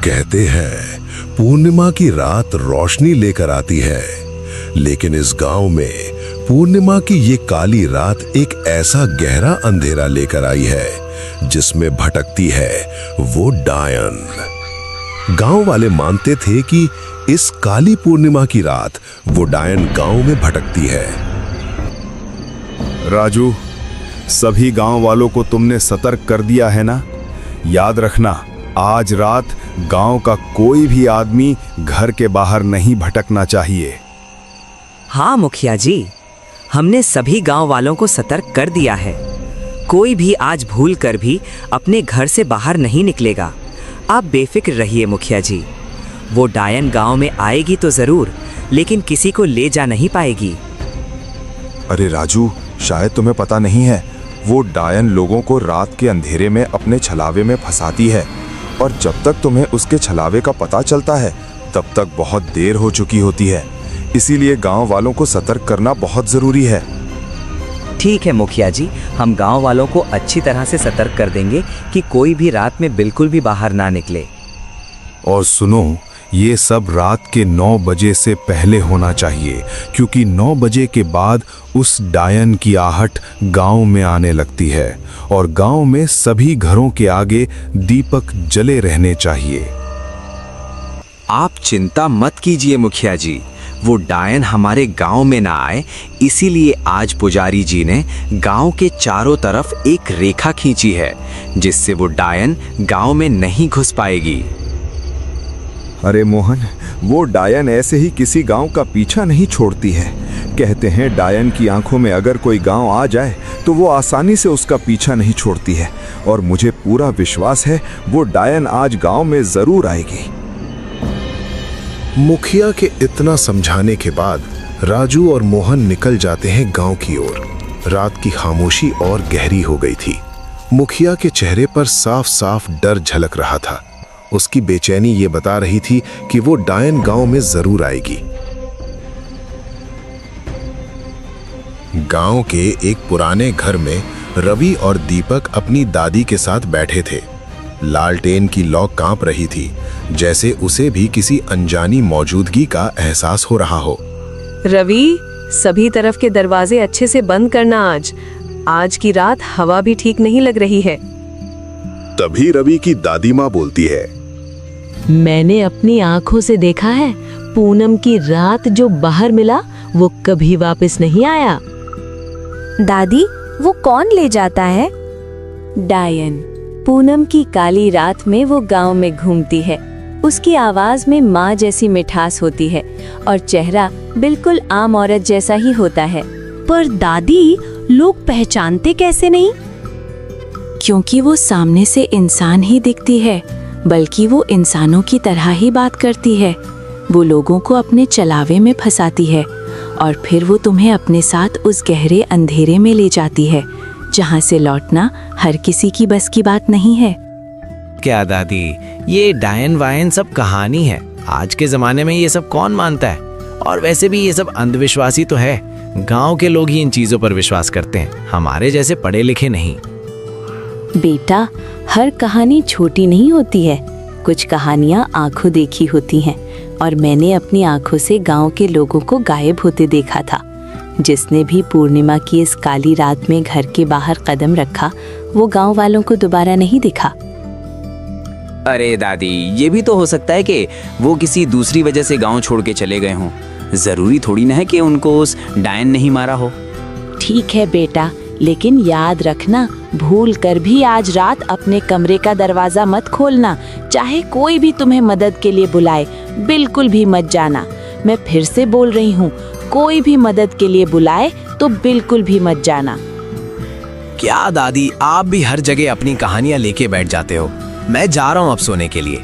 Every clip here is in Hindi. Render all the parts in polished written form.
कहते हैं पूर्णिमा की रात रोशनी लेकर आती है, लेकिन इस गांव में पूर्णिमा की ये काली रात एक ऐसा गहरा अंधेरा लेकर आई है जिसमें भटकती है वो डायन। गांव वाले मानते थे कि इस काली पूर्णिमा की रात वो डायन गांव में भटकती है। राजू, सभी गांव वालों को तुमने सतर्क कर दिया है ना? याद रखना, आज रात गांव का कोई भी आदमी घर के बाहर नहीं भटकना चाहिए। हाँ मुखिया जी, हमने सभी गांव वालों को सतर्क कर दिया है। कोई भी आज भूल कर भी अपने घर से बाहर नहीं निकलेगा। आप बेफिक्र रहिए मुखिया जी। वो डायन गांव में आएगी तो जरूर, लेकिन किसी को ले जा नहीं पाएगी। अरे राजू, शायद तुम्हें पता नहीं है, वो डायन लोगों को रात के अंधेरे में अपने छलावे में फंसाती है, और जब तक तुम्हें उसके छलावे का पता चलता है तब तक बहुत देर हो चुकी होती है। इसीलिए गांव वालों को सतर्क करना बहुत जरूरी है। ठीक है मुखिया जी, हम गांव वालों को अच्छी तरह से सतर्क कर देंगे कि कोई भी रात में बिल्कुल भी बाहर ना निकले। और सुनो, ये सब रात के 9 बजे से पहले होना चाहिए, क्योंकि 9 बजे के बाद उस डायन की आहट गांव में आने लगती है और गांव में सभी घरों के आगे दीपक जले रहने चाहिए। आप चिंता मत कीजिए मुखिया जी, वो डायन हमारे गांव में ना आए, इसीलिए आज पुजारी जी ने गांव के चारों तरफ एक रेखा खींची है, जिससे वो डायन गांव में नहीं घुस पाएगी। अरे मोहन, वो डायन ऐसे ही किसी गांव का पीछा नहीं छोड़ती है। कहते हैं डायन की आंखों में अगर कोई गांव आ जाए तो वो आसानी से उसका पीछा नहीं छोड़ती है, और मुझे पूरा विश्वास है वो डायन आज गांव में जरूर आएगी। मुखिया के इतना समझाने के बाद राजू और मोहन निकल जाते हैं गांव की ओर। रात की खामोशी और गहरी हो गई थी। मुखिया के चेहरे पर साफ साफ डर झलक रहा था। उसकी बेचैनी ये बता रही थी कि वो डायन गांव में जरूर आएगी। गांव के एक पुराने घर में रवि और दीपक अपनी दादी के साथ बैठे थे। लालटेन की लौ कांप रही थी, जैसे उसे भी किसी अनजानी मौजूदगी का एहसास हो रहा हो। रवि, सभी तरफ के दरवाजे अच्छे से बंद करना। आज की रात हवा भी ठीक नहीं लग रही है। तभी रवि की दादी माँ बोलती है, मैंने अपनी आंखों से देखा है, पूनम की रात जो बाहर मिला वो कभी वापस नहीं आया। दादी, वो कौन ले जाता है? डायन। पूनम की काली रात में वो गांव में घूमती है। उसकी आवाज में माँ जैसी मिठास होती है और चेहरा बिल्कुल आम औरत जैसा ही होता है। पर दादी, लोग पहचानते कैसे नहीं? क्योंकि वो सामने से इंसान ही दिखती है, बल्कि वो इंसानों की तरह ही बात करती है। वो लोगों को अपने चलावे में फंसाती है और फिर वो तुम्हें अपने साथ उस गहरे अंधेरे में ले जाती है, जहाँ से लौटना हर किसी की बस की बात नहीं है। क्या दादी, ये डायन वायन सब कहानी है। आज के जमाने में ये सब कौन मानता है? और वैसे भी ये सब अंधविश्वासी तो है। गांव के लोग ही इन चीजों पर विश्वास करते हैं, हमारे जैसे पढ़े लिखे नहीं। बेटा, हर कहानी छोटी नहीं होती है। कुछ कहानियाँ आंखों देखी होती हैं, और मैंने अपनी आंखों से गांव के लोगों को गायब होते देखा था। जिसने भी पूर्णिमा की इस काली रात में घर के बाहर कदम रखा, वो गांव वालों को दोबारा नहीं दिखा। अरे दादी, ये भी तो हो सकता है कि वो किसी दूसरी वजह से गांव छोड़ के चले गए हों। जरूरी थोड़ी ना है कि उनको उस डायन नहीं मारा हो। ठीक है बेटा, लेकिन याद रखना, भूल कर भी आज रात अपने कमरे का दरवाजा मत खोलना। चाहे कोई भी तुम्हें मदद के लिए बुलाए, बिल्कुल भी मत जाना। मैं फिर से बोल रही हूँ, कोई भी मदद के लिए बुलाए तो बिल्कुल भी मत जाना। क्या दादी, आप भी हर जगह अपनी कहानियां लेके बैठ जाते हो। मैं जा रहा हूँ अब सोने के लिए।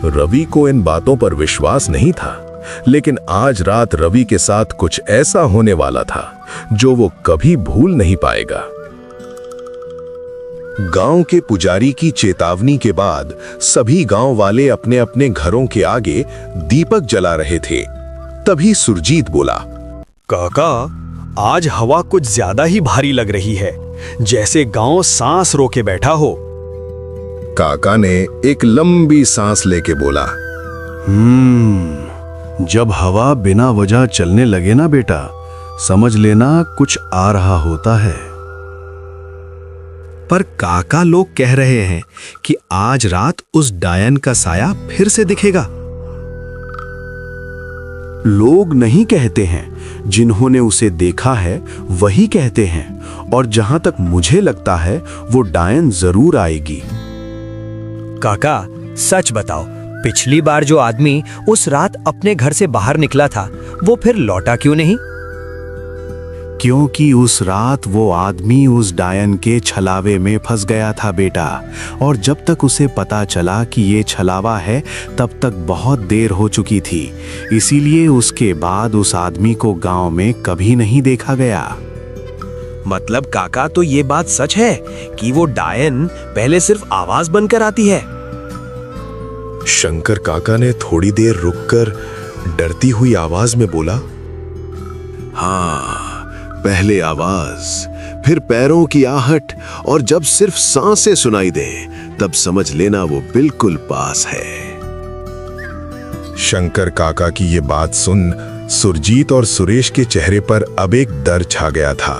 रवि को इन बातों पर विश्वास नहीं था, लेकिन आज रात रवि के साथ कुछ ऐसा होने वाला था जो वो कभी भूल नहीं पाएगा। गांव के पुजारी की चेतावनी के बाद सभी गांव वाले अपने अपने घरों के आगे दीपक जला रहे थे। तभी सुरजीत बोला, काका, आज हवा कुछ ज्यादा ही भारी लग रही है, जैसे गांव सांस रोके बैठा हो। काका ने एक लंबी सांस लेके बोला, जब हवा बिना वजह चलने लगे ना बेटा, समझ लेना कुछ आ रहा होता है। पर काका लोग कह रहे हैं कि आज रात उस डायन का साया फिर से दिखेगा। लोग नहीं कहते हैं, जिन्होंने उसे देखा है वही कहते हैं। और जहां तक मुझे लगता है वो डायन जरूर आएगी। काका सच बताओ, पिछली बार जो आदमी उस रात अपने घर से बाहर निकला था वो फिर लौटा क्यों नहीं? क्योंकि उस रात वो आदमी उस डायन के छलावे में फंस गया था बेटा। और जब तक उसे पता चला कि ये छलावा है तब तक बहुत देर हो चुकी थी। इसीलिए उसके बाद उस आदमी को गांव में कभी नहीं देखा गया। मतलब काका, तो ये बात सच है कि वो डायन पहले सिर्फ आवाज बनकर आती है? शंकर काका ने थोड़ी देर रुककर डरती हुई आवाज में बोला, हाँ, पहले आवाज, फिर पैरों की आहट, और जब सिर्फ सांसें सुनाई दे तब समझ लेना वो बिल्कुल पास है। शंकर काका की ये बात सुन सुरजीत और सुरेश के चेहरे पर अब एक डर छा गया था।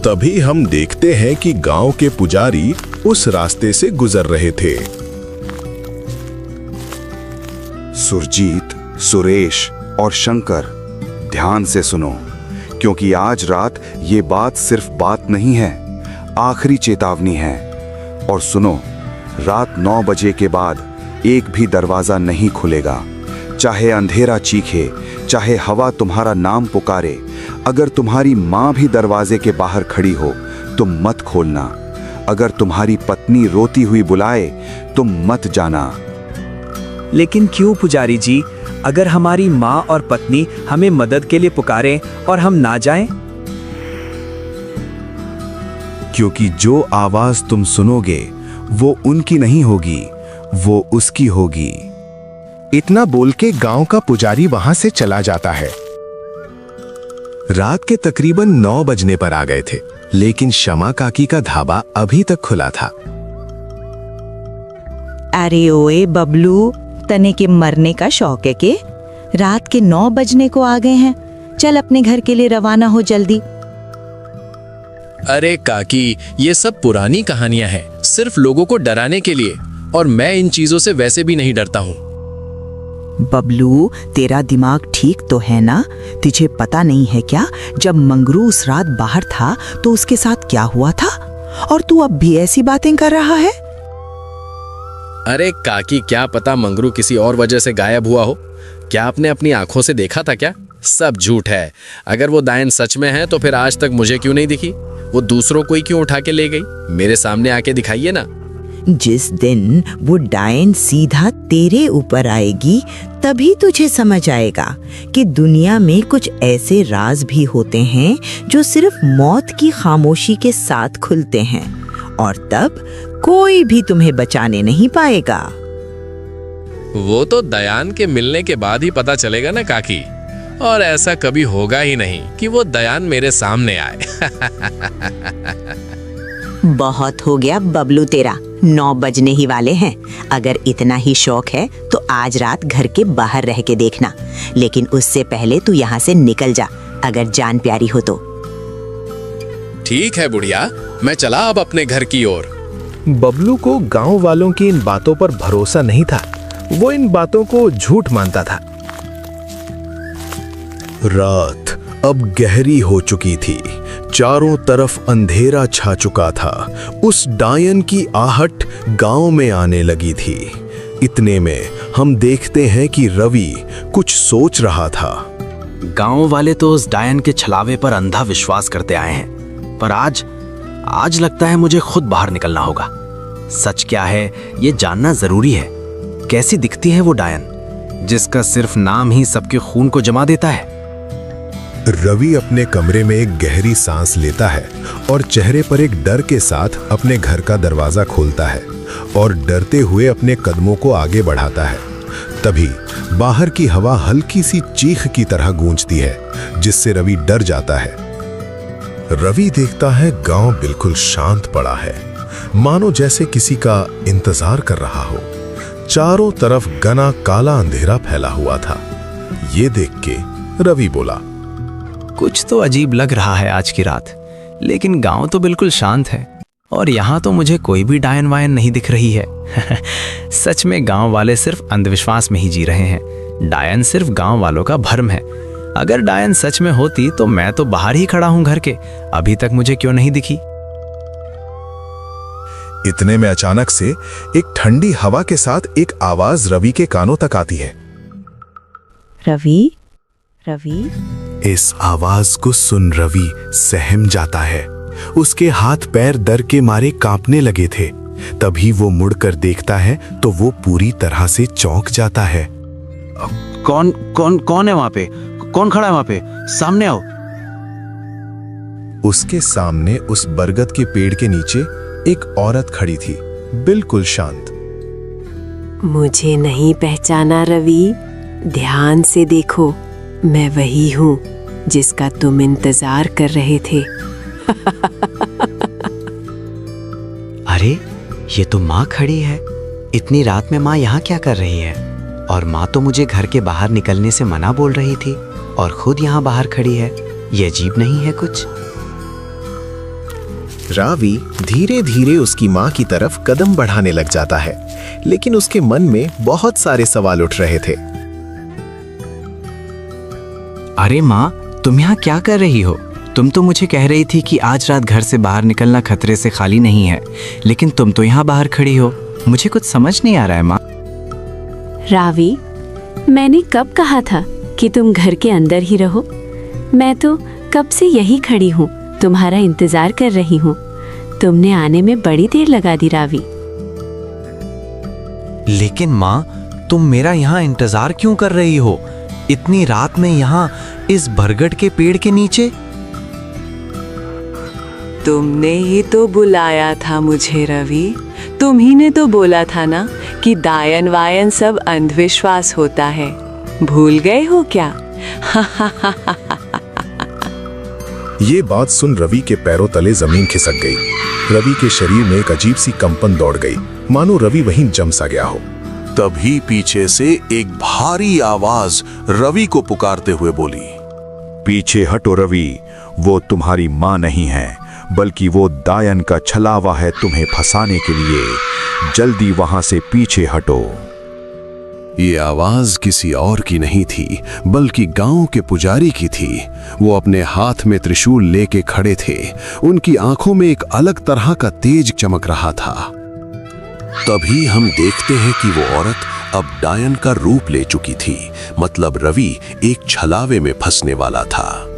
तभी हम देखते हैं कि गांव के पुजारी उस रास्ते से गुजर रहे थे। सुरजीत, सुरेश और शंकर, ध्यान से सुनो, क्योंकि आज रात ये बात सिर्फ बात नहीं है, आखिरी चेतावनी है। और सुनो, रात 9 बजे के बाद एक भी दरवाजा नहीं खुलेगा। चाहे अंधेरा चीखे, चाहे हवा तुम्हारा नाम पुकारे, अगर तुम्हारी माँ भी दरवाजे के बाहर खड़ी हो तुम मत खोलना। अगर तुम्हारी पत्नी रोती हुई बुलाए तुम मत जाना। लेकिन क्यों पुजारी जी? अगर हमारी माँ और पत्नी हमें मदद के लिए पुकारें और हम ना जाएं? क्योंकि जो आवाज तुम सुनोगे वो उनकी नहीं होगी, वो उसकी होगी। इतना बोल के गांव का पुजारी वहां से चला जाता है। रात के तकरीबन 9 बजने पर आ गए थे, लेकिन शमा काकी का ढाबा अभी तक खुला था। अरे ओए बबलू, तने के मरने का शौक है के? रात के 9 बजने को आ गए हैं, चल अपने घर के लिए रवाना हो जल्दी। अरे काकी, ये सब पुरानी कहानियां हैं, सिर्फ लोगों को डराने के लिए, और मैं इन चीजों से वैसे भी नहीं डरता हूँ। बबलू, तेरा दिमाग ठीक तो है ना? तुझे पता नहीं है क्या, जब मंगरू उस रात बाहर था तो उसके साथ क्या हुआ था? और तू अब भी ऐसी बातें कर रहा है? अरे काकी, क्या पता मंगरू किसी और वजह से गायब हुआ हो। क्या आपने अपनी आंखों से देखा था क्या? सब झूठ है। अगर वो डायन सच में है तो फिर आज तक मुझे क्यों नहीं दिखी? वो दूसरों को ही क्यों उठा के ले गई? मेरे सामने आके दिखाइए ना। जिस दिन वो डायन सीधा तेरे ऊपर आएगी तभी तुझे समझ आएगा कि दुनिया में कुछ ऐसे राज भी होते हैं जो सिर्फ मौत की खामोशी के साथ खुलते हैं, और तब कोई भी तुम्हें बचाने नहीं पाएगा। वो तो दयान के मिलने के बाद ही पता चलेगा ना काकी, और ऐसा कभी होगा ही नहीं कि वो दयान मेरे सामने आए। बहुत हो गया बबलू तेरा, 9 बजने ही वाले हैं। अगर इतना ही शौक है तो आज रात घर के बाहर रह के देखना, लेकिन उससे पहले तू यहाँ से निकल जा, अगर जान प्यारी हो तो। ठीक है बुढ़िया, मैं चला अब अपने घर की ओर। बबलू को गांव वालों की इन बातों पर भरोसा नहीं था, वो इन बातों को झूठ मानता था। रात अब गहरी हो चुकी थी, चारों तरफ अंधेरा छा चुका था। उस डायन की आहट गांव में आने लगी थी। इतने में हम देखते हैं कि रवि कुछ सोच रहा था। गांव वाले तो उस डायन के छलावे पर अंधा विश्वास करते आए हैं, पर आज लगता है मुझे खुद बाहर निकलना होगा। सच क्या है ये जानना जरूरी है। कैसी दिखती है वो डायन, जिसका सिर्फ नाम ही सबके खून को जमा देता है? रवि अपने कमरे में एक गहरी सांस लेता है और चेहरे पर एक डर के साथ अपने घर का दरवाजा खोलता है और डरते हुए अपने कदमों को आगे बढ़ाता है। तभी बाहर की हवा हल्की सी चीख की तरह गूंजती है, जिससे रवि डर जाता है। रवि देखता है गांव बिल्कुल शांत पड़ा है। मानो जैसे किसी का इंतजार कर रहा हो। चारों तरफ घना काला अंधेरा फैला हुआ था। ये देख के रवि बोला, कुछ तो अजीब लग रहा है आज की रात, लेकिन गांव तो बिल्कुल शांत है और यहाँ तो मुझे कोई भी डायन वायन नहीं दिख रही है। सच में गांव वाले सिर्फ अंधविश्वास में ही जी रहे हैं। डायन सिर्फ गांव वालों का भ्रम है। अगर डायन सच में होती तो मैं तो बाहर ही खड़ा हूं घर के, अभी तक मुझे क्यों नहीं दिखी? इतने में अचानक से एक ठंडी हवा के साथ एक आवाज रवि के कानों तक आती है। रवि, रवि। इस आवाज को सुन रवि सहम जाता है। उसके हाथ पैर डर के मारे कांपने लगे थे। तभी वो मुड़कर देखता है तो वो पूरी तरह से चौंक जाता है। कौन कौन कौन है वहां पे? कौन खड़ा है वहां पे? सामने आओ। उसके सामने उस बरगद के पेड़ के नीचे एक औरत खड़ी थी, बिल्कुल शांत। मुझे नहीं पहचाना रवि? ध्यान से देखो, मैं वही हूँ जिसका तुम इंतजार कर रहे थे। अरे ये तो माँ खड़ी है। इतनी रात में माँ यहाँ क्या कर रही है? और माँ तो मुझे घर के बाहर निकलने से मना बोल रही थी और खुद यहाँ बाहर खड़ी है। ये अजीब नहीं है कुछ? रावी धीरे धीरे उसकी माँ की तरफ कदम बढ़ाने लग जाता है, लेकिन उसके मन में बहुत सारे सवाल उठ रहे थे। अरे माँ, तुम यहाँ क्या कर रही हो? तुम तो मुझे कह रही थी कि आज रात घर से बाहर निकलना खतरे से खाली नहीं है, लेकिन तुम तो यहाँ बाहर खड़ी हो। मुझे कुछ समझ नहीं आ रहा है माँ। रावी, मैंने कब कहा था कि तुम घर के अंदर ही रहो? मैं तो कब से यही खड़ी हूँ, तुम्हारा इंतजार कर रही हूँ। तुमने आने में बड़ी देर लगा दी रावी। लेकिन माँ, तुम मेरा यहाँ इंतजार क्यों कर रही हो इतनी रात में, यहाँ इस बरगद के पेड़ के नीचे? तुमने ही तो बुलाया था मुझे रवि। तुम ही ने तो बोला था ना कि दायन वायन सब अंधविश्वास होता है। भूल गए हो क्या? ये बात सुन रवि के पैरों तले जमीन खिसक गई। रवि के शरीर में एक अजीब सी कंपन दौड़ गई, मानो रवि वहीं जम सा गया हो। तभी पीछे से एक भारी आवाज रवि को पुकारते हुए बोली, पीछे हटो रवि, वो तुम्हारी माँ नहीं है, बल्कि वो दायन का छलावा है तुम्हें फंसाने के लिए। जल्दी वहां से पीछे हटो। ये आवाज किसी और की नहीं थी, बल्कि गांव के पुजारी की थी। वो अपने हाथ में त्रिशूल लेके खड़े थे। उनकी आंखों में एक अलग तरह का तेज चमक रहा था। तभी हम देखते हैं कि वो औरत अब डायन का रूप ले चुकी थी। मतलब रवि एक छलावे में फंसने वाला था।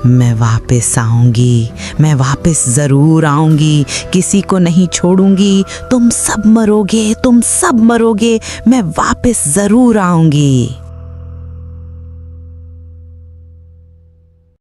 मैं वापस आऊंगी, मैं वापस जरूर आऊंगी, किसी को नहीं छोड़ूंगी। तुम सब मरोगे, तुम सब मरोगे, मैं वापस जरूर आऊंगी।